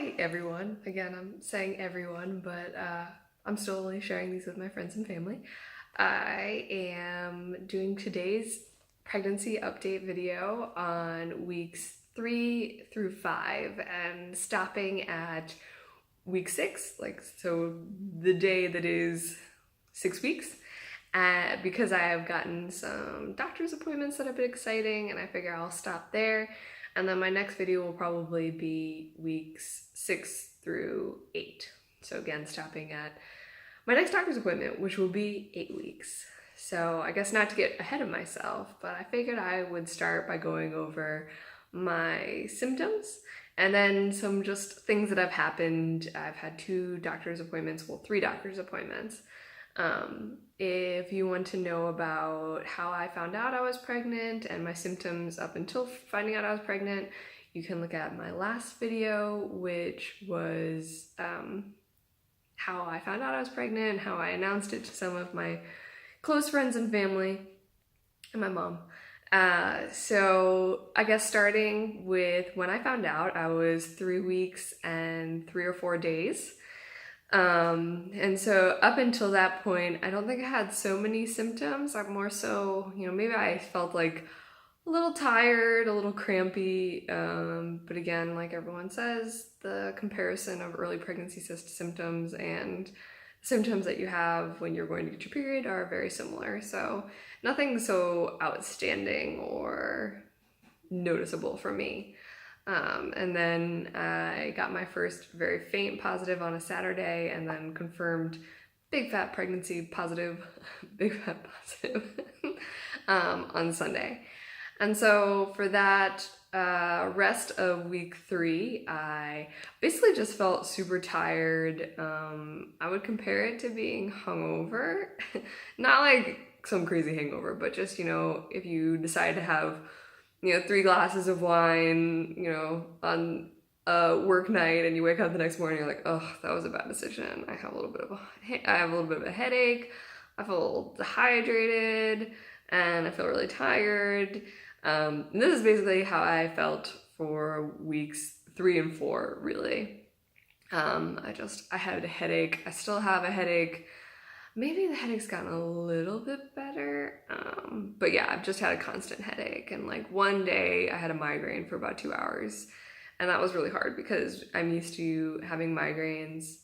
Hi everyone. Again, I'm saying everyone, but I'm still only sharing these with my friends and family. I am doing today's pregnancy update video on weeks 3 through 5 and stopping at week 6, like so the day that is 6 weeks. Because I have gotten some doctor's appointments that have been exciting, and I figure I'll stop there. And then my next video will probably be weeks 6 through 8. So again, stopping at my next doctor's appointment, which will be 8 weeks. So I guess not to get ahead of myself, but I figured I would start by going over my symptoms and then some just things that have happened. I've had 2 doctor's appointments, well, 3 doctor's appointments. If you want to know about how I found out I was pregnant and my symptoms up until finding out I was pregnant, you can look at my last video, which was how I found out I was pregnant, how I announced it to some of my close friends and family, and my mom. So I guess starting with when I found out, I was 3 weeks and 3 or 4 days. And so up until that point, I don't think I had so many symptoms. I'm more so, maybe I felt like a little tired, a little crampy. But again, like everyone says, the comparison of early pregnancy symptoms and symptoms that you have when you're going to get your period are very similar. So nothing so outstanding or noticeable for me. And then I got my first very faint positive on a Saturday, and then confirmed big fat pregnancy positive, big fat positive on Sunday. And so for that rest of week 3, I basically just felt super tired. I would compare it to being hungover, not like some crazy hangover, but just, if you decide to have 3 glasses of wine, on a work night, and you wake up the next morning, you're like, oh, that was a bad decision. I have a little bit of a headache. I feel a little dehydrated, and I feel really tired. This is basically how I felt for weeks 3 and 4, really. I had a headache. I still have a headache. Maybe the headache's gotten a little bit better, but yeah, I've just had a constant headache. And like one day I had a migraine for about 2 hours, and that was really hard because I'm used to having migraines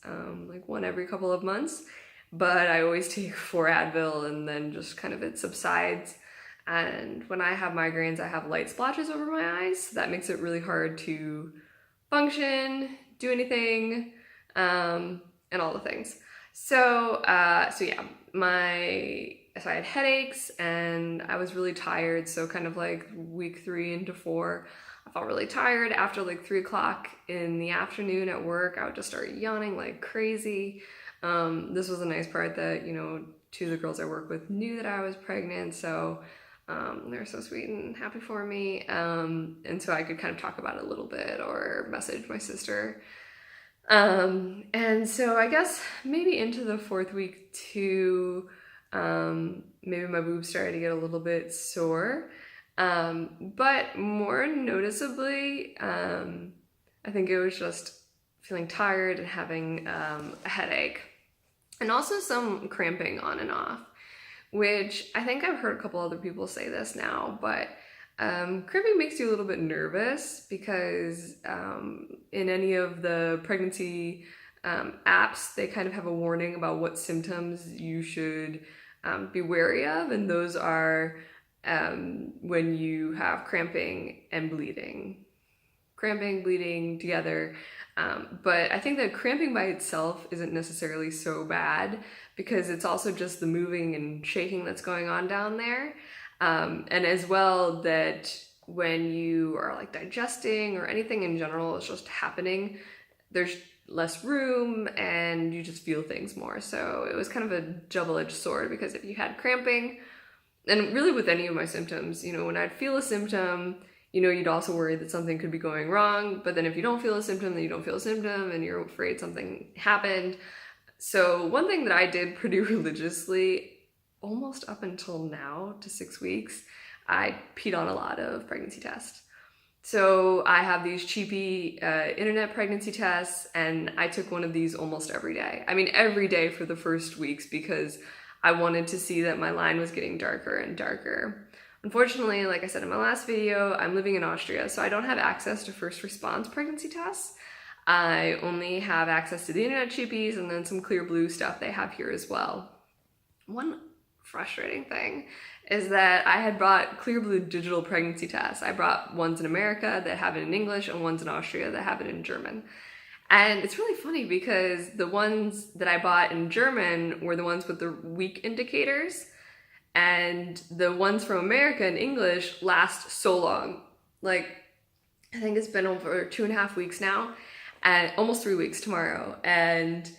like one every couple of months, but I always take 4 Advil and then just kind of it subsides. And when I have migraines, I have light splotches over my eyes, so that makes it really hard to function, do anything, and all the things. So yeah, so I had headaches and I was really tired. So kind of like week 3 into 4, I felt really tired. After like 3 o'clock in the afternoon at work, I would just start yawning like crazy. This was a nice part that, 2 of the girls I work with knew that I was pregnant. So they were so sweet and happy for me. And so I could kind of talk about it a little bit or message my sister. And so I guess maybe into the 4th week too, maybe my boobs started to get a little bit sore. But more noticeably, I think it was just feeling tired and having a headache, and also some cramping on and off, which I think I've heard a couple other people say this now, but cramping makes you a little bit nervous because in any of the pregnancy apps, they kind of have a warning about what symptoms you should be wary of, and those are when you have cramping and bleeding. Cramping, bleeding together. But I think that cramping by itself isn't necessarily so bad because it's also just the moving and shaking that's going on down there. And as well that when you are like digesting or anything in general is just happening, there's less room and you just feel things more. So it was kind of a double-edged sword because if you had cramping, and really with any of my symptoms, when I'd feel a symptom, you'd also worry that something could be going wrong. But then if you don't feel a symptom, then you don't feel a symptom and you're afraid something happened. So one thing that I did pretty religiously, almost up until now to 6 weeks, I peed on a lot of pregnancy tests. So I have these cheapy internet pregnancy tests, and I took one of these almost every day. I mean, every day for the first weeks, because I wanted to see that my line was getting darker and darker. Unfortunately, like I said in my last video, I'm living in Austria, so I don't have access to first response pregnancy tests. I only have access to the internet cheapies and then some Clearblue stuff they have here as well. One frustrating thing is that I had brought Clearblue digital pregnancy tests. I brought ones in America that have it in English and ones in Austria that have it in German. And it's really funny because the ones that I bought in German were the ones with the week indicators, and the ones from America in English last so long. Like, I think it's been over 2.5 weeks now, and almost 3 weeks tomorrow. And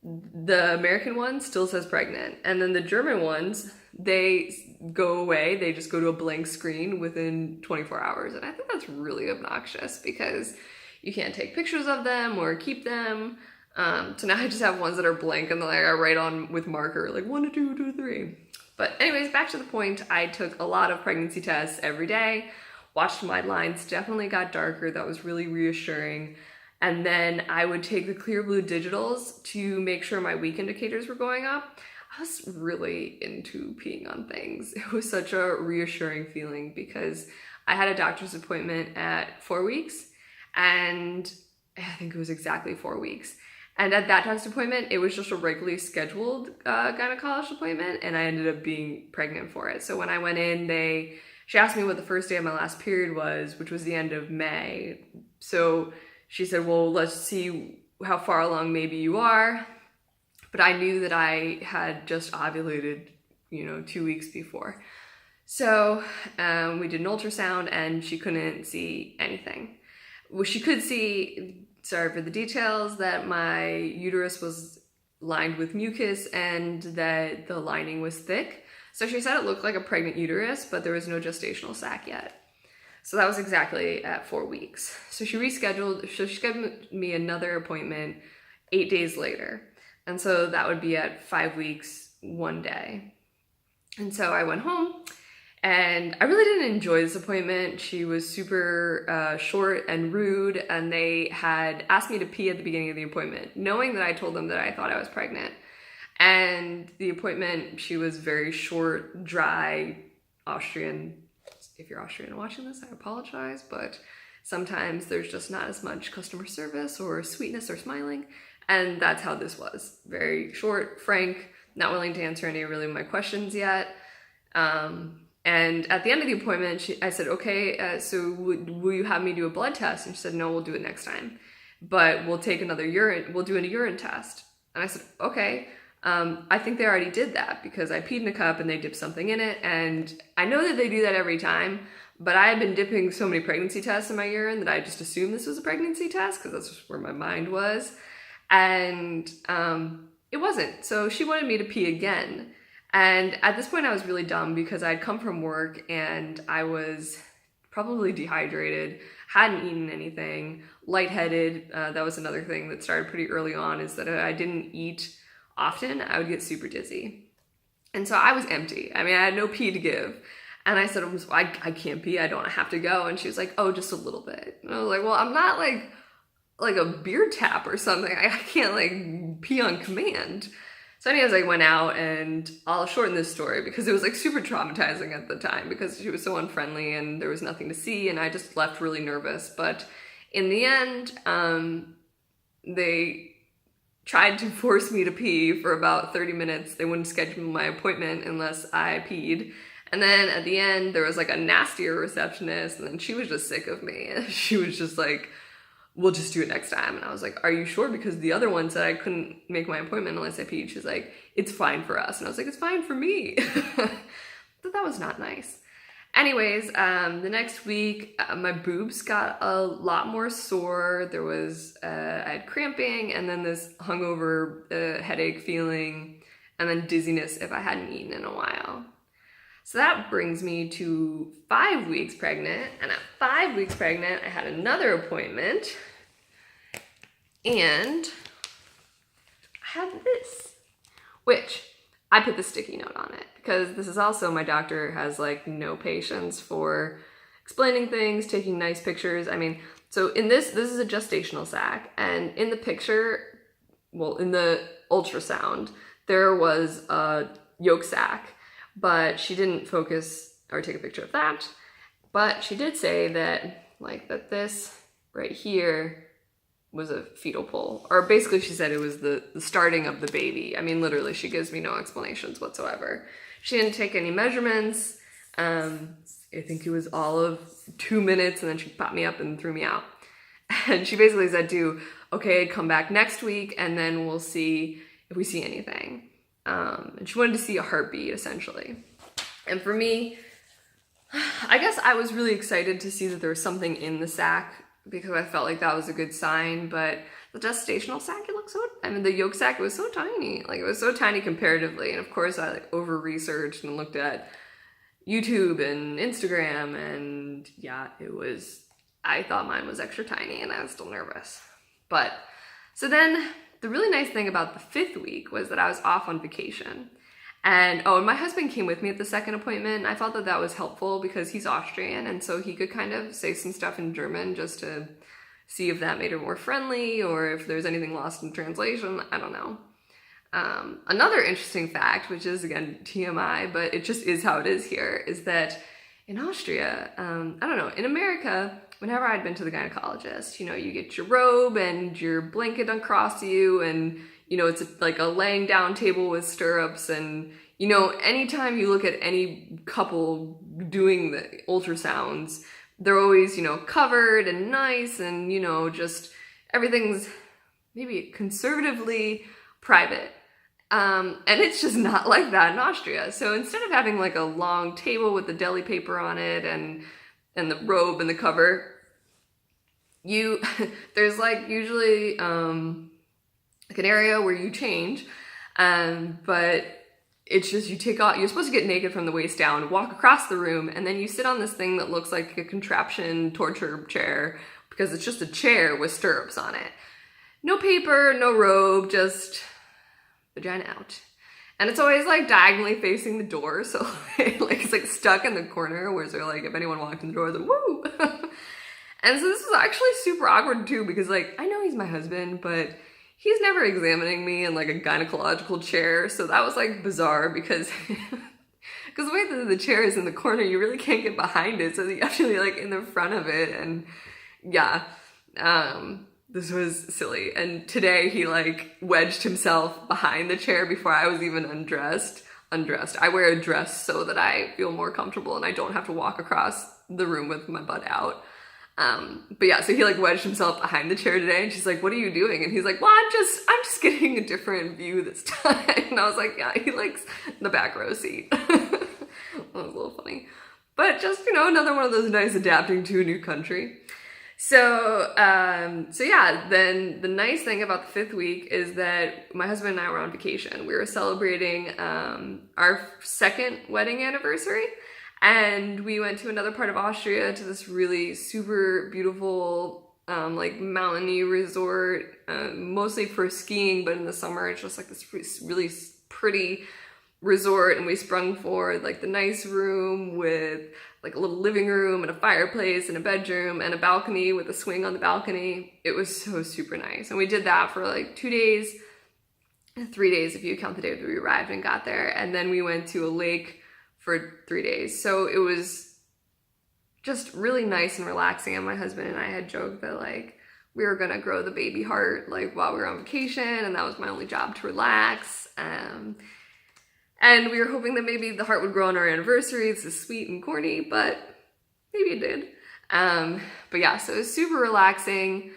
the American one still says pregnant. And then the German ones, they go away. They just go to a blank screen within 24 hours. And I think that's really obnoxious because you can't take pictures of them or keep them. So now I just have ones that are blank and then I write on with marker, like 1 to 2 to 3. But anyways, back to the point, I took a lot of pregnancy tests every day, watched my lines definitely got darker. That was really reassuring. And then I would take the Clearblue digitals to make sure my week indicators were going up. I was really into peeing on things. It was such a reassuring feeling because I had a doctor's appointment at 4 weeks, and I think it was exactly 4 weeks. And at that doctor's appointment, it was just a regularly scheduled gynecologist appointment, and I ended up being pregnant for it. So when I went in, she asked me what the first day of my last period was, which was the end of May. So she said, well, let's see how far along maybe you are. But I knew that I had just ovulated, 2 weeks before. So we did an ultrasound and she couldn't see anything. Well, she could see, sorry for the details, that my uterus was lined with mucus and that the lining was thick. So she said it looked like a pregnant uterus, but there was no gestational sac yet. So that was exactly at 4 weeks. So she scheduled me another appointment 8 days later. And so that would be at 5 weeks, 1 day. And so I went home and I really didn't enjoy this appointment. She was super short and rude, and they had asked me to pee at the beginning of the appointment, knowing that I told them that I thought I was pregnant. And the appointment, she was very short, dry, Austrian. If you're Austrian watching this, I apologize, but sometimes there's just not as much customer service or sweetness or smiling, and that's how this was. Very short, frank, not willing to answer any really of my questions yet. And at the end of the appointment, I said, okay, so will you have me do a blood test? And she said, no, we'll do it next time, but we'll do a urine test. And I said, okay. I think they already did that because I peed in a cup and they dipped something in it. And I know that they do that every time, but I had been dipping so many pregnancy tests in my urine that I just assumed this was a pregnancy test because that's just where my mind was. And it wasn't. So she wanted me to pee again. And at this point I was really dumb because I'd come from work and I was probably dehydrated, hadn't eaten anything, lightheaded. That was another thing that started pretty early on, is that I didn't eat often, I would get super dizzy. And so I was empty. I mean, I had no pee to give. And I said, I can't pee, I don't have to go. And she was like, oh, just a little bit. And I was like, well, I'm not like a beer tap or something. I can't like pee on command. So anyways, I went out, and I'll shorten this story because it was like super traumatizing at the time because she was so unfriendly and there was nothing to see, and I just left really nervous. But in the end, they tried to force me to pee for about 30 minutes. They wouldn't schedule my appointment unless I peed. And then at the end, there was like a nastier receptionist, and then she was just sick of me. She was just like, we'll just do it next time. And I was like, are you sure? Because the other one said I couldn't make my appointment unless I peed. She's like, it's fine for us. And I was like, it's fine for me. But that was not nice. Anyways, the next week, my boobs got a lot more sore. There was, I had cramping, and then this hungover headache feeling, and then dizziness if I hadn't eaten in a while. So that brings me to 5 weeks pregnant, and at 5 weeks pregnant, I had another appointment, and I had this, which I put the sticky note on it because this is also, my doctor has like no patience for explaining things, taking nice pictures. I mean, so in this is a gestational sac, and in the picture, well, in the ultrasound, there was a yolk sac, but she didn't focus or take a picture of that. But she did say that, like, that this right here was a fetal pole, or basically she said it was the starting of the baby. I mean, literally, she gives me no explanations whatsoever. She didn't take any measurements. I think it was all of 2 minutes, and then she popped me up and threw me out. And she basically said okay, come back next week, and then we'll see if we see anything. And she wanted to see a heartbeat, essentially. And for me, I guess I was really excited to see that there was something in the sac, because I felt like that was a good sign. But the gestational sac, the yolk sac was so tiny. Like, it was so tiny comparatively. And of course I like over-researched and looked at YouTube and Instagram, and yeah, I thought mine was extra tiny, and I was still nervous. But, so then the really nice thing about the 5th week was that I was off on vacation. And my husband came with me at the second appointment. I felt that that was helpful because he's Austrian, and so he could kind of say some stuff in German just to see if that made her more friendly, or if there's anything lost in translation. I don't know. Another interesting fact, which is, again, TMI, but it just is how it is here, is that in Austria, I don't know, in America, whenever I'd been to the gynecologist, you get your robe and your blanket across you, and it's like a laying down table with stirrups, and anytime you look at any couple doing the ultrasounds, they're always, covered and nice, and just everything's maybe conservatively private. And it's just not like that in Austria. So instead of having like a long table with the deli paper on it and the robe and the cover, there's like usually like an area where you change, but it's just you're supposed to get naked from the waist down, walk across the room, and then you sit on this thing that looks like a contraption torture chair, because it's just a chair with stirrups on it. No paper, no robe, just vagina out. And it's always like diagonally facing the door, so like it's like stuck in the corner, where so like if anyone walked in the door, it's like woo. And so this was actually super awkward too, because like I know he's my husband, but he's never examining me in like a gynecological chair, so that was like bizarre, because the way that the chair is in the corner, you really can't get behind it, so you have to be like in the front of it. And yeah, this was silly. And today he like wedged himself behind the chair before I was even undressed. I wear a dress so that I feel more comfortable and I don't have to walk across the room with my butt out. But yeah, so he like wedged himself behind the chair today, and she's like, "What are you doing?" And he's like, "Well, I'm just getting a different view this time." And I was like, "Yeah, he likes the back row seat." That was a little funny, but just, another one of those nice adapting to a new country. So yeah, then the nice thing about the 5th week is that my husband and I were on vacation. We were celebrating our 2nd wedding anniversary, and we went to another part of Austria, to this really super beautiful like mountainy resort, mostly for skiing, but in the summer it's just like this really pretty resort. And we sprung for like the nice room with like a little living room and a fireplace and a bedroom and a balcony with a swing on the balcony. It was so super nice. And we did that for like 2 days, 3 days if you count the day that we arrived and got there. And then we went to a lake for 3 days. So it was just really nice and relaxing. And my husband and I had joked that like we were gonna grow the baby heart like while we were on vacation, and that was my only job, to relax. And we were hoping that maybe the heart would grow on our anniversary. This is sweet and corny, but maybe it did. But yeah, so it was super relaxing.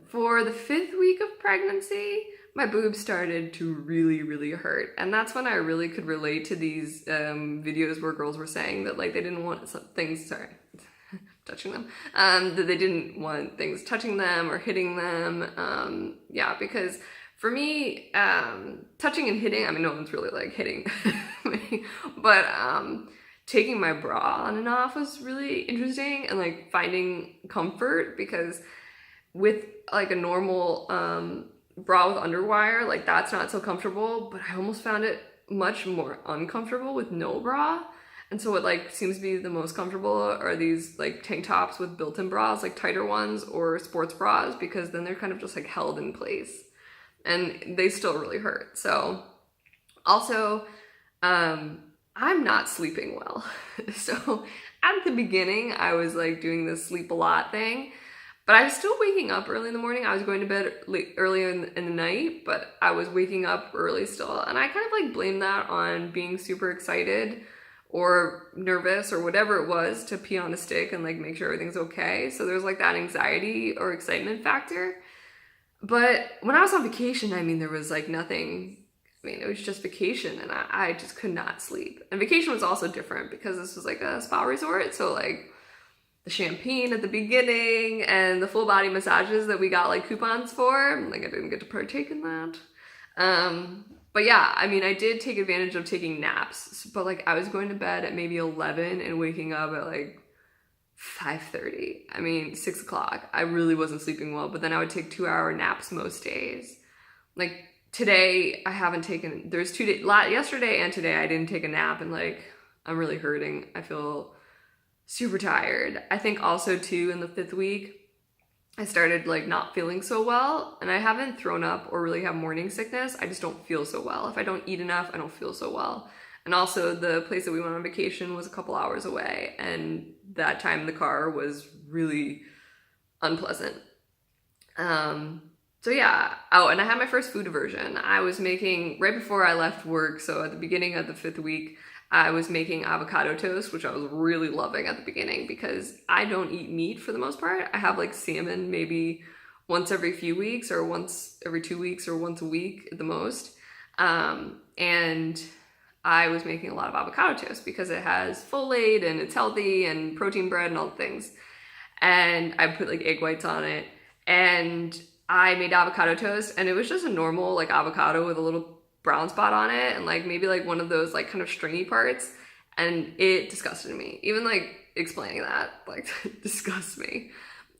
For the 5th week of pregnancy, my boobs started to really, really hurt. And that's when I really could relate to these videos where girls were saying that like they didn't want things, touching them, that they didn't want things touching them or hitting them. Yeah, because for me, touching and hitting, I mean, no one's really like hitting me, but taking my bra on and off was really interesting, and like finding comfort, because with like a normal bra with underwire, like that's not so comfortable, but I almost found it much more uncomfortable with no bra. And so what like seems to be the most comfortable are these like tank tops with built-in bras, like tighter ones, or sports bras, because then they're kind of just like held in place and they still really hurt. So also, I'm not sleeping well. So at the beginning, I was like doing this sleep a lot thing, but I was still waking up early in the morning. I was going to bed earlier in the night, but I was waking up early still. And I kind of like blame that on being super excited or nervous or whatever it was to pee on a stick and like make sure everything's okay. So there's like that anxiety or excitement factor. But when I was on vacation, I mean, there was like nothing. I mean, it was just vacation and I just could not sleep. And vacation was also different because this was like a spa resort. So like the champagne at the beginning and the full body massages that we got like coupons for, like I didn't get to partake in that. But yeah, I mean, I did take advantage of taking naps, but like I was going to bed at maybe 11 and waking up at like 5:30. I mean, 6 o'clock. I really wasn't sleeping well, but then I would take 2-hour naps most days. Like today, I haven't taken, there's 2 days, yesterday and today I didn't take a nap and like, I'm really hurting. I feel super tired. I think also too, in the 5th week, I started like not feeling so well, and I haven't thrown up or really have morning sickness. I just don't feel so well. If I don't eat enough, I don't feel so well. And also the place that we went on vacation was a couple hours away, and that time in the car was really unpleasant. So yeah. Oh, and I had my first food aversion. I was making, right before I left work, so at the beginning of the 5th week, I was making avocado toast, which I was really loving at the beginning because I don't eat meat for the most part. I have like salmon maybe once every few weeks or once every 2 weeks or once a week at the most. And I was making a lot of avocado toast because it has folate and it's healthy and protein bread and all the things. And I put like egg whites on it, and I made avocado toast, and it was just a normal like avocado with a little brown spot on it and like maybe like one of those like kind of stringy parts, and it disgusted me. Even like explaining that like disgusts me,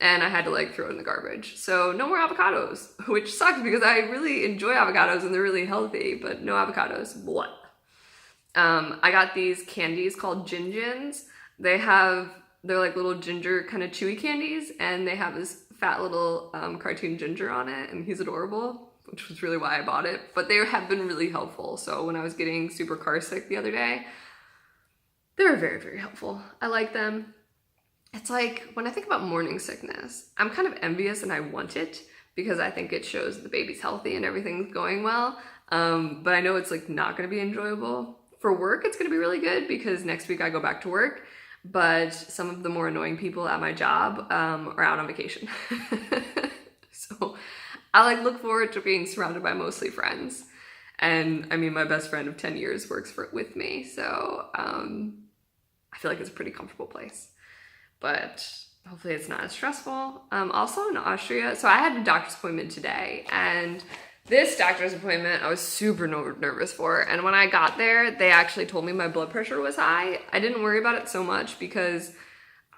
and I had to like throw it in the garbage. So no more avocados, which sucks because I really enjoy avocados and they're really healthy, but no avocados. What? I got these candies called Gin Gins. They're like little ginger kind of chewy candies, and they have this fat little cartoon ginger on it, and he's adorable, which was really why I bought it. But they have been really helpful. So when I was getting super car sick the other day, they were very, very helpful. I like them. It's like when I think about morning sickness, I'm kind of envious and I want it because I think it shows the baby's healthy and everything's going well. But I know it's like not going to be enjoyable. For work, it's going to be really good because next week I go back to work. But some of the more annoying people at my job are out on vacation. So I like look forward to being surrounded by mostly friends. And I mean, my best friend of 10 years works with me. So I feel like it's a pretty comfortable place, but hopefully it's not as stressful. Also in Austria, so I had a doctor's appointment today, and this doctor's appointment I was super nervous for. And when I got there, they actually told me my blood pressure was high. I didn't worry about it so much because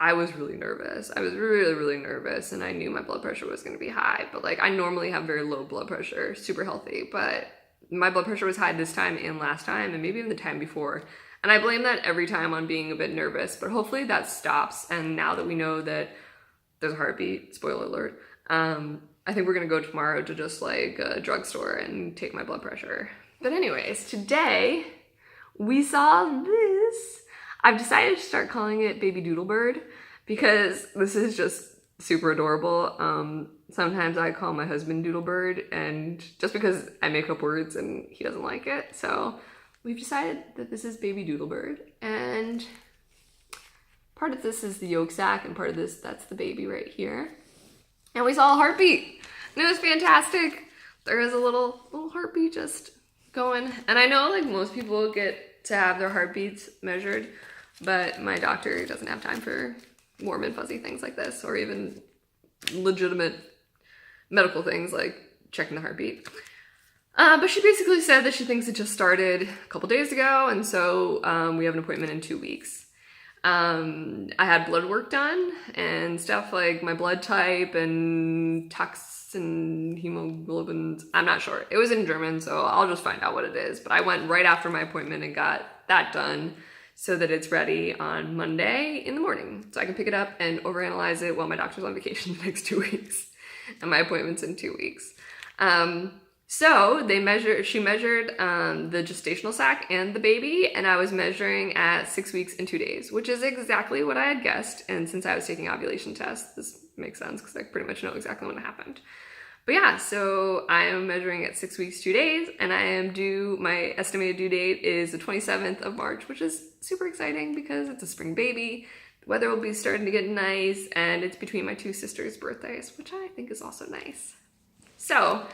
I was really nervous. I was really, really nervous, and I knew my blood pressure was going to be high. But like I normally have very low blood pressure, super healthy, but my blood pressure was high this time and last time and maybe even the time before. And I blame that every time on being a bit nervous, but hopefully that stops. And now that we know that there's a heartbeat, spoiler alert, I think we're gonna go tomorrow to just like a drugstore and take my blood pressure. But anyways, today we saw this. I've decided to start calling it Baby Doodle Bird because this is just super adorable. Sometimes I call my husband Doodle Bird, and just because I make up words and he doesn't like it. So we've decided that this is Baby Doodle Bird, and part of this is the yolk sac and part of this, that's the baby right here. And we saw a heartbeat, and it was fantastic. There is a little heartbeat just going. And I know like most people get to have their heartbeats measured, but my doctor doesn't have time for warm and fuzzy things like this, or even legitimate medical things like checking the heartbeat. But she basically said that she thinks it just started a couple days ago, and so we have an appointment in 2 weeks. I had blood work done and stuff like my blood type and tux and hemoglobins. I'm not sure. It was in German, so I'll just find out what it is. But I went right after my appointment and got that done. so that it's ready on Monday in the morning. So I can pick it up and overanalyze it while my doctor's on vacation the next 2 weeks and my appointment's in 2 weeks. So she measured the gestational sac and the baby, and I was measuring at 6 weeks and 2 days, which is exactly what I had guessed. And since I was taking ovulation tests, this makes sense because I pretty much know exactly when it happened. But yeah, so I am measuring at 6 weeks, 2 days, and my estimated due date is the 27th of March, which is super exciting because it's a spring baby. The weather will be starting to get nice, and it's between my 2 sisters' birthdays, which I think is also nice. So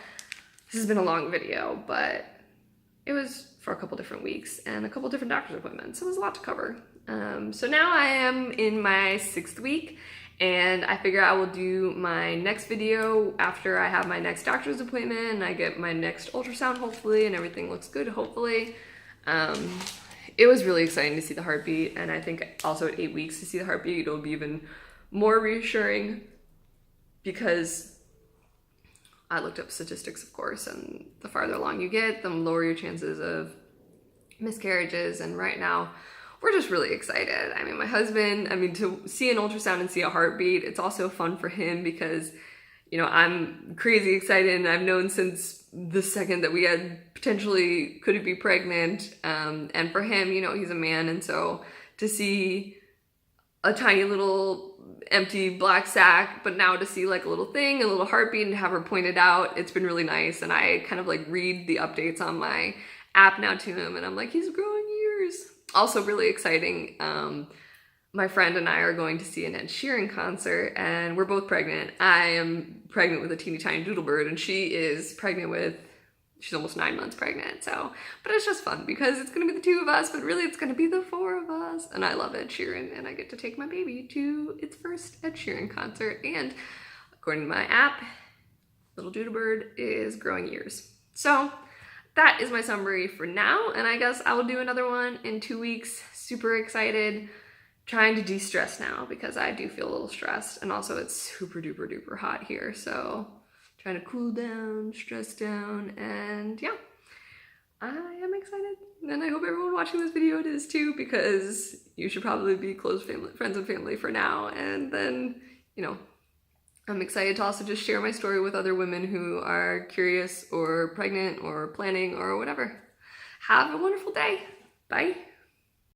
this has been a long video, but it was for a couple different weeks and a couple different doctor's appointments, so there's a lot to cover. So now I am in my 6th week, and I figure I will do my next video after I have my next doctor's appointment and I get my next ultrasound, hopefully, and everything looks good, hopefully. It was really exciting to see the heartbeat, and I think also at 8 weeks to see the heartbeat, it'll be even more reassuring because I looked up statistics, of course, and the farther along you get, the lower your chances of miscarriages, and right now, we're just really excited. I mean, my husband, to see an ultrasound and see a heartbeat, it's also fun for him because, you know, I'm crazy excited, and I've known since the second that we had potentially could be pregnant, and for him, you know, he's a man, and so to see a tiny little empty black sac, but now to see like a little thing, a little heartbeat, and have her pointed out, it's been really nice. And I kind of like read the updates on my app now to him, and I'm like, he's growing years. Also really exciting, my friend and I are going to see an Ed Sheeran concert, and we're both pregnant. I am pregnant with a teeny tiny doodle bird, and she is pregnant with, she's almost 9 months pregnant, so, but it's just fun because it's gonna be the 2 of us, but really it's gonna be the 4 of us, and I love Ed Sheeran, and I get to take my baby to its first Ed Sheeran concert, and according to my app, little doodle bird is growing years. So that is my summary for now, and I guess I will do another one in 2 weeks. Super excited, trying to de-stress now because I do feel a little stressed, and also it's super duper duper hot here, so trying to cool down, stress down, and yeah, I am excited. And I hope everyone watching this video is too, because you should probably be close friends and family for now. And then, you know, I'm excited to also just share my story with other women who are curious or pregnant or planning or whatever. Have a wonderful day. Bye.